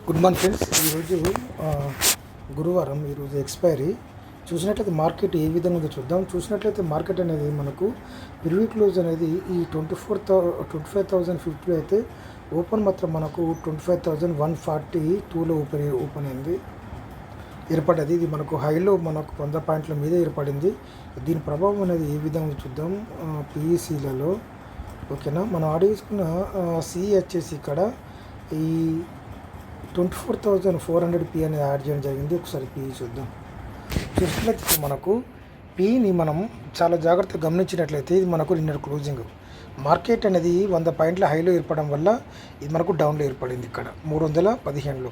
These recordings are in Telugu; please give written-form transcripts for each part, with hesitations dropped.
Good morning friends. ఈరోజు గురువారం. ఈరోజు ఎక్స్పైరీ. చూసినట్లయితే మార్కెట్ ఏ విధంగా ఉందో చూద్దాం. చూసినట్లయితే మార్కెట్ అనేది మనకు ప్రివ్యూ క్లోజ్ అనేది ఈ 25,050 అయితే ఓపెన్ మాత్రం మనకు 25,142లో ఓపెన్ అయింది, ఏర్పడ్డది. ఇది మనకు హైలో మనకు 100 పాయింట్ల మీద ఏర్పడింది. దీని ప్రభావం అనేది ఏ విధంగా చూద్దాం పిఈసీలలో. ఓకేనా, మనం ఆడేసుకున్న సిఈ వచ్చేసి ఇక్కడ ఈ 24,400 పీ అనేది యాడ్ చేయడం జరిగింది. ఒకసారి పీ చూద్దాం. చూసినట్లయితే మనకు పీని మనం చాలా జాగ్రత్తగా గమనించినట్లయితే ఇది మనకు నిన్న క్లోజింగ్ మార్కెట్ అనేది 100 పాయింట్ల హైలో ఏర్పడడం వల్ల ఇది మనకు డౌన్లో ఏర్పడింది ఇక్కడ 315లో.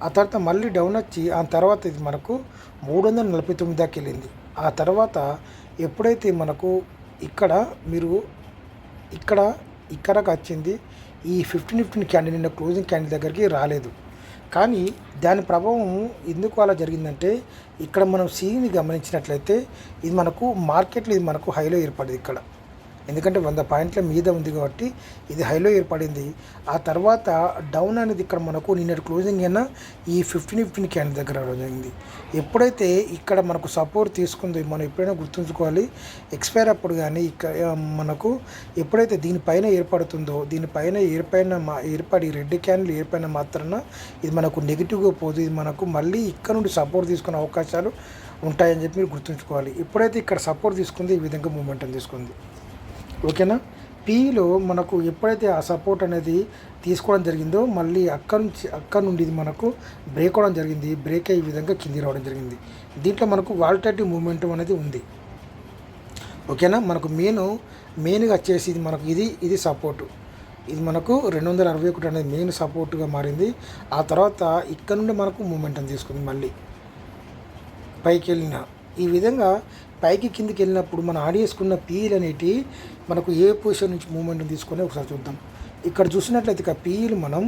ఆ తర్వాత మళ్ళీ డౌన్ వచ్చి ఆ తర్వాత ఇది మనకు 349 దాకా వెళ్ళింది. ఆ తర్వాత ఎప్పుడైతే మనకు ఇక్కడ మీరు ఇక్కడకు వచ్చింది ఈ 15 క్యాండిల్ నిన్న క్లోజింగ్ క్యాండిల్ దగ్గరికి రాలేదు. కానీ దాని ప్రభావం ఎందుకు అలా జరిగిందంటే ఇక్కడ మనం సీని గమనించినట్లయితే ఇది మనకు మార్కెట్లో ఇది మనకు హైలో ఏర్పడింది ఇక్కడ. ఎందుకంటే 100 పాయింట్ల మీద ఉంది కాబట్టి ఇది హైలో ఏర్పడింది. ఆ తర్వాత డౌన్ అనేది ఇక్కడ మనకు నిన్నటి క్లోజింగ్ అయినా ఈ 15 క్యాండిల్ దగ్గర రావడం జరిగింది. ఎప్పుడైతే ఇక్కడ మనకు సపోర్ట్ తీసుకుందో మనం ఎప్పుడైనా గుర్తుంచుకోవాలి, ఎక్స్పైర్ అప్పుడు కానీ ఇక్కడ మనకు ఎప్పుడైతే దీనిపైన ఏర్పడుతుందో దీనిపైన ఏర్పడి రెడ్ క్యాండిల్ ఏర్పడిన మాత్రాన ఇది మనకు నెగిటివ్గా పోదు. ఇది మనకు మళ్ళీ ఇక్కడ నుండి సపోర్ట్ తీసుకునే అవకాశాలు ఉంటాయని చెప్పి మీరు గుర్తుంచుకోవాలి. ఎప్పుడైతే ఇక్కడ సపోర్ట్ తీసుకుంది ఈ విధంగా మూమెంటం తీసుకుంది. ఓకేనా, పీలో మనకు ఎప్పుడైతే ఆ సపోర్ట్ అనేది తీసుకోవడం జరిగిందో మళ్ళీ అక్కడ నుండి ఇది మనకు బ్రేక్ అవ్వడం జరిగింది. బ్రేక్ అయ్యే విధంగా కింది రావడం జరిగింది. దీంట్లో మనకు వాలిటేటివ్ మూమెంటం అనేది ఉంది. ఓకేనా, మనకు మెయిన్గా వచ్చేసి ఇది మనకు ఇది సపోర్టు. ఇది మనకు 261 అనేది మెయిన్ సపోర్టుగా మారింది. ఆ తర్వాత ఇక్కడ నుండి మనకు మూమెంటం తీసుకుంది. మళ్ళీ పైకి వెళ్ళిన ఈ విధంగా పైకి కిందికి వెళ్ళినప్పుడు మనం ఆడేసుకున్న పీలు అనేటి మనకు ఏ పొజిషన్ నుంచి మూమెంట్ తీసుకొని ఒకసారి చూద్దాం. ఇక్కడ చూసినట్లయితే ఇక పీలు మనం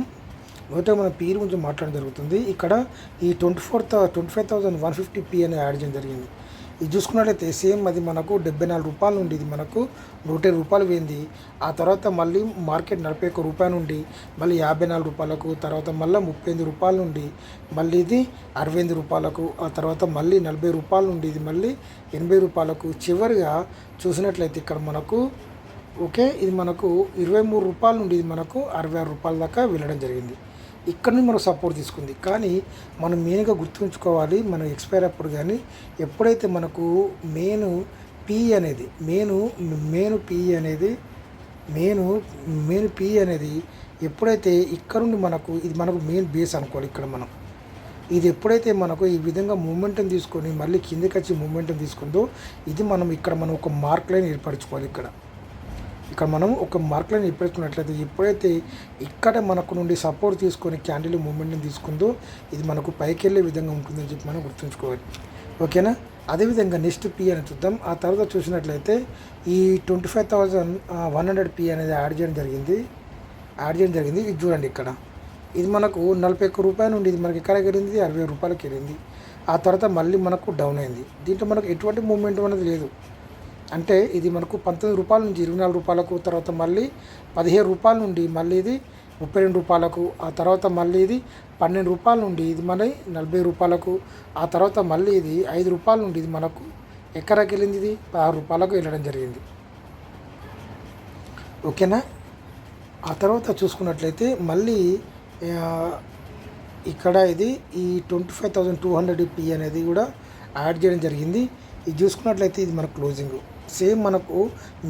పీలు గురించి మాట్లాడడం జరుగుతుంది. ఇక్కడ ఈ 25,150 పీ అనేది యాడ్ చేయడం జరిగింది. ఇది చూసుకున్నట్లయితే సేమ్ అది మనకు 74 రూపాయల నుండి ఇది మనకు 150 రూపాయలు పోయింది. ఆ తర్వాత మళ్ళీ మార్కెట్ 41 రూపాయల నుండి మళ్ళీ 54 రూపాయలకు, తర్వాత మళ్ళీ 38 రూపాయల నుండి మళ్ళీ ఇది 68 రూపాయలకు, ఆ తర్వాత మళ్ళీ 40 రూపాయల నుండి ఇది మళ్ళీ 80 రూపాయలకు. చివరిగా చూసినట్లయితే ఇక్కడ మనకు ఇది మనకు 23 రూపాయల నుండి ఇది మనకు 66 రూపాయల దాకా వెళ్ళడం జరిగింది. ఇక్కడ నుంచి మనకు సపోర్ట్ తీసుకుంది. కానీ మనం మెయిన్గా గుర్తుంచుకోవాలి, మనం ఎక్స్పైర్ అప్పుడు కానీ ఎప్పుడైతే మనకు మెయిన్ పీ అనేది ఎప్పుడైతే ఇక్కడ నుండి మనకు ఇది మనకు మెయిన్ బేస్ అనుకోవాలి. ఇక్కడ మనం ఇది ఎప్పుడైతే మనకు ఈ విధంగా మూమెంటం తీసుకొని మళ్ళీ కిందకి వచ్చి మూమెంటం తీసుకుందో ఇది ఇక్కడ మనం ఒక మార్క్ లైన్ ఏర్పరచుకోవాలి. ఇక్కడ మనం ఒక మార్క్ లైన్ ఏర్పరచుకున్నట్లయితే ఎప్పుడైతే ఇక్కడ మనకు నుండి సపోర్ట్ తీసుకొని క్యాండిల్ మూమెంట్ని తీసుకుందో ఇది మనకు పైకి వెళ్ళే విధంగా ఉంటుందని చెప్పి మనం గుర్తుంచుకోవాలి. ఓకేనా, అదేవిధంగా నెక్స్ట్ పీ అని చూద్దాం. ఆ తర్వాత చూసినట్లయితే ఈ 25,100 పీ అనేది యాడ్ చేయడం జరిగింది. ఇది చూడండి, ఇక్కడ ఇది మనకు 41 రూపాయల నుండి ఇది మనకి ఎక్కడికి వెళ్ళింది 60 రూపాయలకి వెళ్ళింది. ఆ తర్వాత మళ్ళీ మనకు డౌన్ అయింది. దీంట్లో మనకు ఎటువంటి మూమెంట్ అనేది లేదు. అంటే ఇది మనకు 19 రూపాయల నుంచి 24 రూపాయలకు, తర్వాత మళ్ళీ 17 రూపాయల నుండి మళ్ళీ ఇది 32 రూపాయలకు, ఆ తర్వాత మళ్ళీ ఇది 12 రూపాయల నుండి ఇది మన 40 రూపాయలకు, ఆ తర్వాత మళ్ళీ ఇది 5 రూపాయల నుండి ఇది మనకు ఎక్కడికి వెళ్ళింది ఇది 16 రూపాయలకు వెళ్ళడం జరిగింది. ఓకేనా, ఆ తర్వాత చూసుకున్నట్లయితే మళ్ళీ ఇక్కడ ఇది ఈ 25,200 పీ అనేది కూడా యాడ్ చేయడం జరిగింది. ఇది చూసుకున్నట్లయితే ఇది మన క్లోజింగ్ సేమ్ మనకు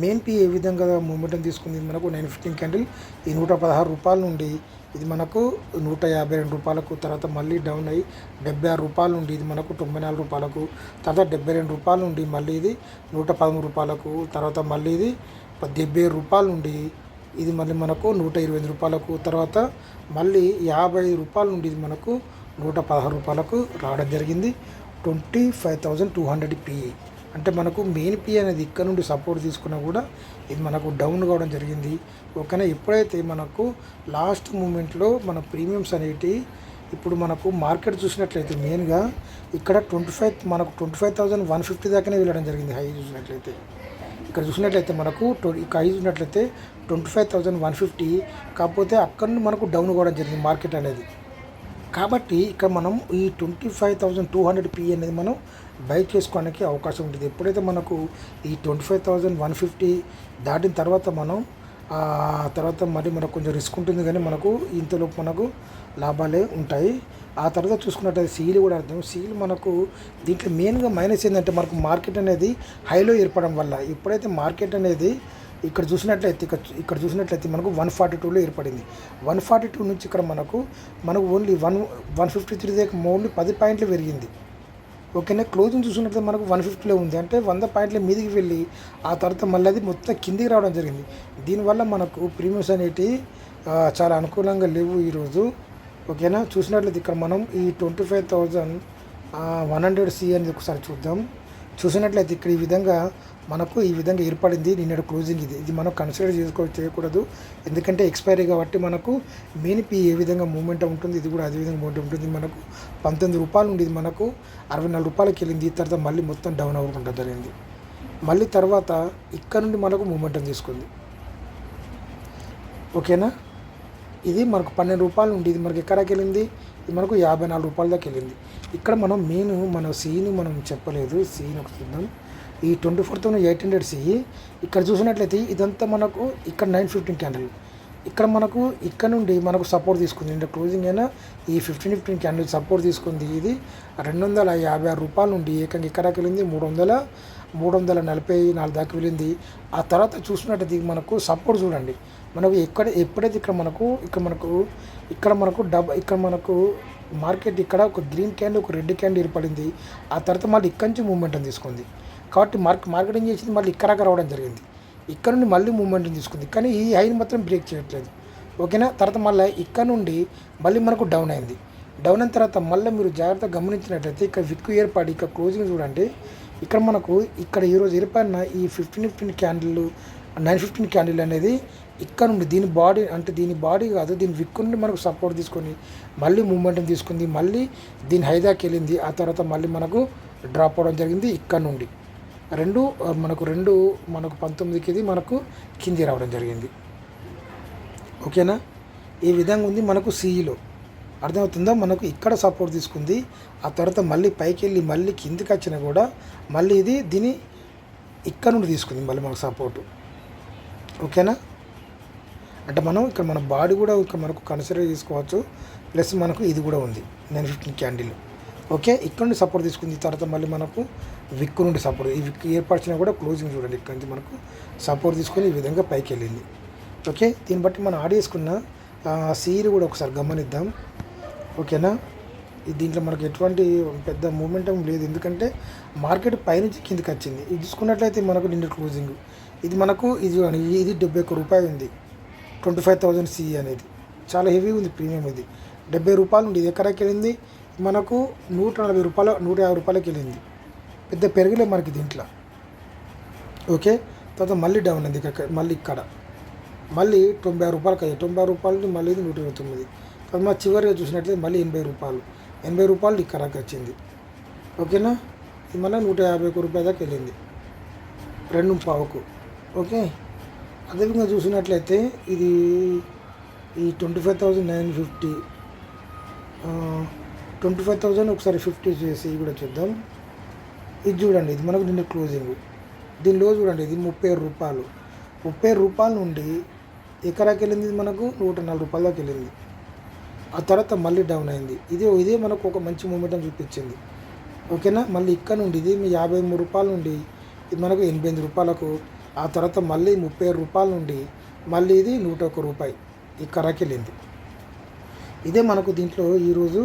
మెయిన్ పీ ఏ విధంగా మూమెంటం తీసుకుంది. మనకు 915 క్యాండిల్ ఈ 116 రూపాయల నుండి ఇది మనకు 152 రూపాయలకు, తర్వాత మళ్ళీ డౌన్ అయ్యి 76 రూపాయల నుండి ఇది మనకు 94 రూపాయలకు, తర్వాత 72 రూపాయల నుండి మళ్ళీ ఇది 113 రూపాయలకు, తర్వాత మళ్ళీ ఇది 77 రూపాయల నుండి ఇది మళ్ళీ మనకు 128 రూపాయలకు, తర్వాత మళ్ళీ 55 రూపాయల నుండి ఇది మనకు 116 రూపాయలకు రావడం జరిగింది. 25,200 పీ అంటే మనకు మెయిన్ పీ అనేది ఇక్కడ నుండి సపోర్ట్ తీసుకున్నా కూడా ఇది మనకు డౌన్ కావడం జరిగింది. ఓకేనా, ఎప్పుడైతే మనకు లాస్ట్ మూమెంట్లో మన ప్రీమియమ్స్ అనేటి ఇప్పుడు మనకు మార్కెట్ చూసినట్లయితే మెయిన్గా ఇక్కడ 25,150 దాకానే వెళ్ళడం జరిగింది. హై చూసినట్లయితే ఇక్కడ చూసినట్లయితే మనకు హై చూసినట్లయితే 25,150, కాకపోతే అక్కడ నుండి మనకు డౌన్ కావడం జరిగింది మార్కెట్ అనేది. కాబట్టి ఇక్కడ మనం ఈ 25,200 పి అనేది మనం బై చేసుకోవడానికి అవకాశం ఉంటుంది. ఎప్పుడైతే మనకు ఈ 25,150 దాటిన తర్వాత మనం తర్వాత మరి మనకు కొంచెం రిస్క్ ఉంటుంది, కానీ మనకు ఇంతలోపు మనకు లాభాలే ఉంటాయి. ఆ తర్వాత చూసుకున్నట్టయితే సీల్ కూడా అర్థం. సీల్ మనకు దీంట్లో మెయిన్గా మైనస్ ఏంటంటే మనకు మార్కెట్ అనేది హైలో ఏర్పడడం వల్ల, ఎప్పుడైతే మార్కెట్ అనేది ఇక్కడ చూసినట్లయితే మనకు 142లో ఏర్పడింది. 142 నుంచి ఇక్కడ మనకు ఓన్లీ 153 దగ్గర ఓన్లీ 10 పాయింట్లు పెరిగింది. ఓకేనా. క్లోజింగ్ చూసినట్లయితే మనకు 150లో ఉంది, అంటే 100 పాయింట్ల మీదికి వెళ్ళి ఆ తర్వాత మళ్ళీ అది మొత్తం కిందికి రావడం జరిగింది. దీనివల్ల మనకు ప్రీమియమ్స్ అనేటివి చాలా అనుకూలంగా లేవు ఈరోజు. ఓకేనా. చూసినట్లయితే ఇక్కడ మనం ఈ 25,100 సి అనేది ఒకసారి చూద్దాం. చూసినట్లయితే ఇక్కడ ఈ విధంగా ఏర్పడింది నిన్నటి క్లోజింగ్. ఇది మనం కన్సిడర్ చేయకూడదు, ఎందుకంటే ఎక్స్పైరీ కాబట్టి మనకు మెయిన్ పి ఏ విధంగా మూమెంట్ ఉంటుంది, ఇది కూడా అదే విధంగా మూమెంట్ ఉంటుంది. మనకు 19 రూపాయలు ఉండేది, మనకు 64 రూపాయలకి వెళ్ళింది. తర్వాత మళ్ళీ మొత్తం డౌన్ అవ్వకుండా జరిగింది. మళ్ళీ తర్వాత ఇక్కడ నుండి మనకు మూమెంటం తీసుకుంది. ఓకేనా. ఇది మనకు 12 రూపాయలు ఉండేది, మనకి ఎక్కడికి వెళ్ళింది, ఇది మనకు 54 రూపాయల దాకా వెళ్ళింది. ఇక్కడ మనం మన సీని మనం చెప్పలేదు. సీని ఒక చూద్దాం. ఈ 24,800 సి ఇక్కడ చూసినట్లయితే ఇదంతా మనకు ఇక్కడ 915 క్యాండిల్, ఇక్కడ నుండి మనకు సపోర్ట్ తీసుకుంది. అంటే క్లోజింగ్ అయినా ఈ 15 క్యాండిల్ సపోర్ట్ తీసుకుంది. ఇది 256 రూపాయల నుండి ఏకంగా ఇక్కడికి వెళ్ళింది 344 దాకా వెళ్ళింది. ఆ తర్వాత చూసినట్టయితే మనకు సపోర్ట్ చూడండి, మనకు ఎప్పుడైతే ఇక్కడ మనకు మార్కెట్ ఇక్కడ ఒక గ్రీన్ క్యాండిల్ ఒక రెడ్ క్యాండిల్ ఏర్పడింది. ఆ తర్వాత మళ్ళీ ఇక్కడి నుంచి మూమెంటం తీసుకుంది. కాబట్టి మార్కెటింగ్ చేసింది మళ్ళీ ఇక్కడ రావడం జరిగింది. ఇక్కడ నుండి మళ్ళీ మూమెంటం తీసుకుంది, కానీ ఈ హైని మాత్రం బ్రేక్ చేయట్లేదు. ఓకేనా. తర్వాత మళ్ళీ ఇక్కడ నుండి మళ్ళీ మనకు డౌన్ అయింది. డౌన్ అయిన తర్వాత మళ్ళీ మీరు జాగ్రత్తగా గమనించినట్లయితే ఇక్కడ విక్కు ఏర్పడి ఇక్కడ క్లోజింగ్ చూడండి. ఇక్కడ ఈరోజు ఏర్పడిన ఈ 15 క్యాండిల్ 915 క్యాండిల్ అనేది ఇక్కడ నుండి దీని బాడీ కాదు, దీని విక్కు నుండి మనకు సపోర్ట్ తీసుకొని మళ్ళీ మూమెంటం తీసుకుంది. మళ్ళీ దీని హైదాకి వెళ్ళింది. ఆ తర్వాత మళ్ళీ మనకు డ్రాప్ అవ్వడం జరిగింది. ఇక్కడ నుండి మనకు 19కి ఇది మనకు కింది రావడం జరిగింది. ఓకేనా. ఈ విధంగా ఉంది మనకు సిఈలో. అర్థమవుతుందా. మనకు ఇక్కడ సపోర్ట్ తీసుకుంది, ఆ తర్వాత మళ్ళీ పైకి వెళ్ళి మళ్ళీ కిందికి వచ్చినా కూడా మళ్ళీ దీని ఇక్కడ నుండి తీసుకుంది మళ్ళీ మనకు సపోర్టు. ఓకేనా. అంటే ఇక్కడ మన బాడీ కూడా మనకు కన్సిడర్ చేసుకోవచ్చు. ప్లస్ మనకు ఇది కూడా ఉంది 915 క్యాండిల్. ఓకే. ఇక్కడ నుండి సపోర్ట్ తీసుకుంది, తర్వాత మళ్ళీ మనకు విక్కు నుండి సపోర్ట్, ఈ విక్కు ఏర్పరిచినా కూడా క్లోజింగ్ చూడండి, ఇక్కడ నుంచి మనకు సపోర్ట్ తీసుకొని ఈ విధంగా పైకి వెళ్ళింది. ఓకే. దీన్ని బట్టి మనం ఆడ్ చేసుకున్న సీలు కూడా ఒకసారి గమనిద్దాం. ఓకేనా. దీంట్లో మనకు ఎటువంటి పెద్ద మూమెంటం లేదు, ఎందుకంటే మార్కెట్ పైనుంచి కిందికి వచ్చింది. ఇది చూసుకున్నట్లయితే మనకు నిన్న క్లోజింగ్ ఇది 71 రూపాయలు ఉంది. 25,000 సి అనేది చాలా హెవీ ఉంది ప్రీమియం. ఇది 70 రూపాయలు ఉంది. ఇది ఎక్కడికి వెళ్ళింది, మనకు 140 రూపాయలు 150 రూపాయలకి వెళ్ళింది. పెద్ద పెరగలే మనకి దీంట్లో. ఓకే. తర్వాత మళ్ళీ డౌన్ అయింది. ఇక్కడ మళ్ళీ 90 రూపాయలకి అయ్యాయి. 90 రూపాయలు మళ్ళీ ఇది 129. తర్వాత మా చివరిగా చూసినట్లయితే మళ్ళీ 80 రూపాయలు ఇక్కడికి వచ్చింది. ఓకేనా. ఇది మళ్ళీ 151 రూపాయల దాకా వెళ్ళింది 2.5కు. ఓకే. అదేవిధంగా చూసినట్లయితే ఇది ఈ 25,950 25,000 ఒకసారి 50 చేసి కూడా చూద్దాం. ఇది చూడండి, ఇది మనకు నిన్న క్లోజింగ్. దీనిలో చూడండి, ఇది 30 రూపాయల నుండి ఎకరాకి వెళ్ళింది మనకు 104 రూపాయల దాకా వెళ్ళింది. ఆ తర్వాత మళ్ళీ డౌన్ అయింది. ఇదే మనకు ఒక మంచి మూమెంటం చూపించింది. ఓకేనా. మళ్ళీ ఇక్కడ నుండి ఇది 53 రూపాయల నుండి ఇది మనకు 88 రూపాయలకు, ఆ తర్వాత మళ్ళీ 30 రూపాయల నుండి మళ్ళీ ఇది 101 రూపాయి ఇక్కడికి వెళ్ళింది. ఇదే మనకు దీంట్లో ఈరోజు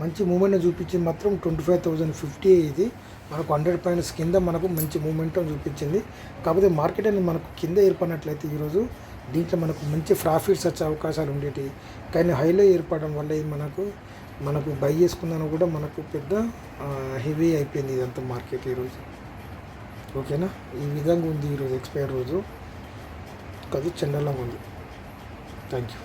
మంచి మూమెంట్ చూపించింది మాత్రం 25,050. ఇది మనకు 100 పాయింట్స్ కింద మనకు మంచి మూమెంటం చూపించింది. కాకపోతే మార్కెట్ అనేది మనకు కింద ఏర్పడినట్లయితే ఈరోజు దీంట్లో మనకు మంచి ప్రాఫిట్స్ వచ్చే అవకాశాలు ఉండేవి. కానీ హైలో ఏర్పడడం వల్ల ఇది మనకు బై చేసుకుందాను కూడా మనకు పెద్ద హెవీ అయిపోయింది ఇదంతా మార్కెట్ ఈరోజు. ఓకేనా. ఈ విధంగా ఉంది ఈరోజు ఎక్స్పైర్ రోజు, కాదు చండలంగా ఉంది. Thank you.